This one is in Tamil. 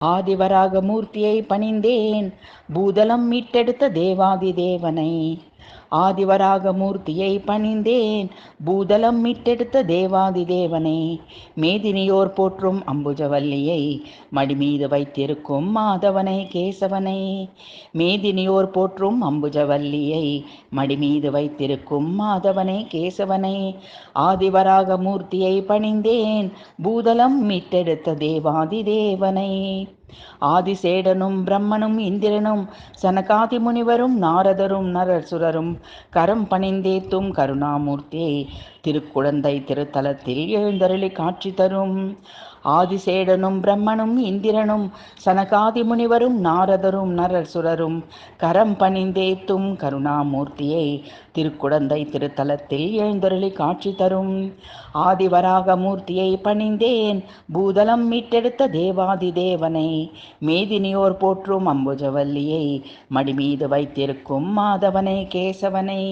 ஆதிவராக மூர்த்தியை பணிந்தேன், பூதலம் மீட்டெடுத்த தேவாதி தேவனை. ஆதிவராக மூர்த்தியை பணிந்தேன், பூதலம் மீட்டெடுத்த தேவாதி தேவனை. மேதினியோர் போற்றும் அம்புஜவல்லியை, மடிமீது வைத்திருக்கும் மாதவனை கேசவனை. மேதினியோர் போற்றும் அம்புஜவல்லியை, மடிமீது வைத்திருக்கும் மாதவனை கேசவனை. ஆதிவராக மூர்த்தியை பணிந்தேன், பூதலம் மீட்டெடுத்த தேவாதி தேவனை. ஆதிசேடனும் பிரம்மனும் இந்திரனும் சனகாதி முனிவரும் நாரதரும் நரசுரரும் கரம் பணிந்தேத்தும் கருணாமூர்த்தியை, திருக்குழந்தை திருத்தலத்தில் எழுந்தருளி காட்சி தரும். ஆதிசேடனும் பிரம்மனும் இந்திரனும் சனகாதி முனிவரும் நாரதரும் நரசுரரும் கரம் பணிந்தேத்தும் கருணாமூர்த்தியை, திருக்குழந்தை திருத்தலத்தில் எழுந்தருளி காட்சி தரும். ஆதிவராக மூர்த்தியை பணிந்தேன், பூதலம் மீட்டெடுத்த தேவாதி தேவனை. மேதினியோர் போற்றும் அம்புஜவல்லியை, மடிமீது வைத்திருக்கும் மாதவனை கேசவனை.